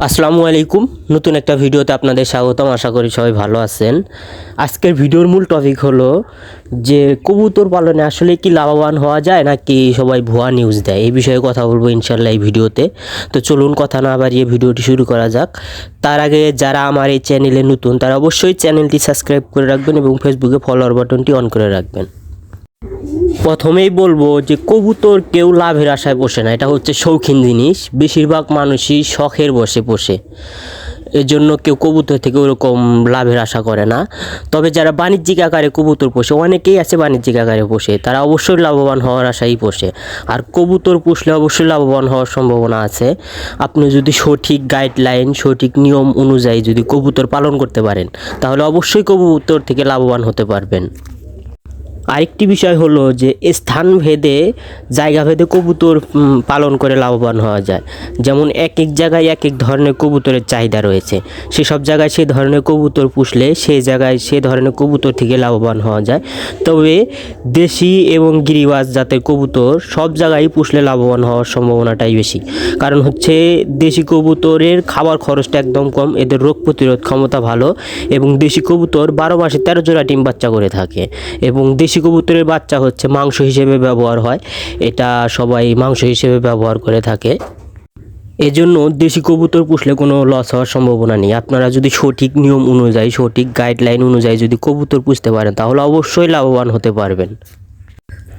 আসসালামু আলাইকুম। নতুন একটা ভিডিওতে আপনাদের স্বাগতম। আশা করি সবাই ভালো আছেন। আজকের ভিডিওর মূল টপিক হলো যে কবুতর পালনে আসলে কি লাভবান হওয়া যায় নাকি সবাই ভুয়া নিউজ দেয়, এই বিষয়ে কথা বলবো ইনশাল্লাহ এই ভিডিওতে। তো চলুন কথা না বাড়িয়ে ভিডিওটি শুরু করা যাক। তার আগে যারা আমার এই চ্যানেলে নতুন তারা অবশ্যই চ্যানেলটি সাবস্ক্রাইব করে রাখবেন এবং ফেসবুকে ফলোয়ার বাটনটি অন করে রাখবেন। প্রথমেই বলবো যে কবুতর কেউ লাভের আশায় পোষে না, এটা হচ্ছে শৌখিন জিনিস। বেশিরভাগ মানুষই শখের বসে পোষে, এজন্য কেউ কবুতর থেকে ওরকম লাভের আশা করে না। তবে যারা বাণিজ্যিক আকারে কবুতর পোষে, অনেকেই আছে বাণিজ্যিক আকারে পোষে, তারা অবশ্যই লাভবান হওয়ার আশাই পোষে। আর কবুতর পুষলে অবশ্যই লাভবান হওয়ার সম্ভাবনা আছে। আপনি যদি সঠিক গাইডলাইন, সঠিক নিয়ম অনুযায়ী যদি কবুতর পালন করতে পারেন, তাহলে অবশ্যই কবুতর থেকে লাভবান হতে পারবেন। আরেকটি বিষয় হলো যে স্থান ভেদে, জায়গা ভেদে কবুতর পালন করে লাভবান হওয়া যায়। যেমন এক এক জায়গায় এক এক ধরনের কবুতরের চাহিদা রয়েছে, সেসব জায়গায় সেই ধরনের কবুতর পুষলে সেই জায়গায় সে ধরনের কবুতর থেকে লাভবান হওয়া যায়। তবে দেশি এবং গিরিবাজ জাতের কবুতর সব জায়গায় পুষলে লাভবান হওয়ার সম্ভাবনাটাই বেশি। কারণ হচ্ছে দেশি কবুতরের খাবার খরচটা একদম কম, এদের রোগ প্রতিরোধ ক্ষমতা ভালো, এবং দেশি কবুতর 12 মাসে 13 জোড়া ডিম বাচ্চা করে থাকে। এবং দেশি কবুতরের বাচ্চা হচ্ছে মাংস হিসেবে ব্যবহার হয়, এটা সবাই মাংস হিসেবে ব্যবহার করে থাকে। এজন্য দেশি কবুতর পুষলে কোনো লস হওয়ার সম্ভাবনা নেই। আপনারা যদি সঠিক নিয়ম অনুযায়ী, সঠিক গাইডলাইন অনুযায়ী যদি কবুতর পুষতে পারেন, তাহলে অবশ্যই লাভবান হতে পারবেন।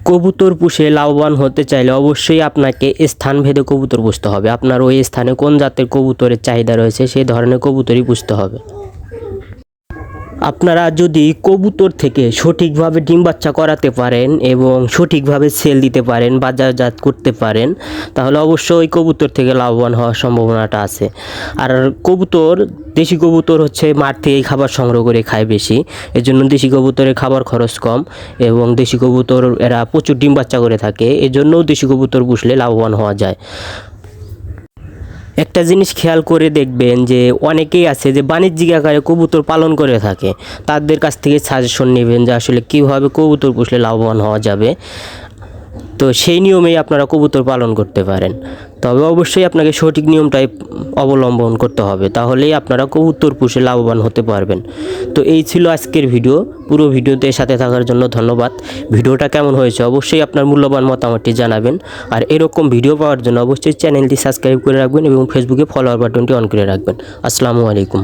কবুতর পুষে লাভবান হতে চাইলে অবশ্যই আপনাকে স্থানভেদে কবুতর পুষতে হবে। আপনার ওই স্থানে কোন জাতের কবুতরের চাহিদা রয়েছে সেই ধরনের কবুতরই পুষতে হবে। আপনারা যদি কবুতর থেকে সঠিকভাবে ডিম বাচ্চা করাতে পারেন এবং সঠিকভাবে সেল দিতে পারেন, বাজারজাত করতে পারেন, তাহলে অবশ্যই ওই কবুতর থেকে লাভবান হওয়ার সম্ভাবনাটা আছে। আর কবুতর, দেশি কবুতর হচ্ছে মাঠ থেকেই খাবার সংগ্রহ করে খায় বেশি, এজন্য দেশি কবুতরের খাবার খরচ কম এবং দেশি কবুতর এরা প্রচুর ডিম বাচ্চা করে থাকে, এজন্যও দেশি কবুতর পুষলে লাভবান হওয়া যায়। একটা জিনিস খেয়াল করে দেখবেন যে অনেকেই আছে যে বাণিজ্যিক আকারে কবুতর পালন করে থাকে, তাদের কাছ থেকে সাজেশন নেবেন যে আসলে কীভাবে কবুতর পুষলে লাভবান হওয়া যাবে। তো সেই নিয়মেই আপনারা কবুতর পালন করতে পারেন। তবে অবশ্যই আপনাকে সঠিক নিয়মটাই অবলম্বন করতে হবে, তাহলেই আপনারা কবুতর পুষে লাভবান হতে পারবেন। তো এই ছিল আজকের ভিডিও। পুরো ভিডিওতে সাথে থাকার জন্য ধন্যবাদ। ভিডিওটা কেমন হয়েছে অবশ্যই আপনার মূল্যবান মতামতটি জানাবেন। আর এরকম ভিডিও পাওয়ার জন্য অবশ্যই চ্যানেলটি সাবস্ক্রাইব করে রাখবেন এবং ফেসবুকে ফলোয়ার বাটনটি অন করে রাখবেন। আসসালামু আলাইকুম।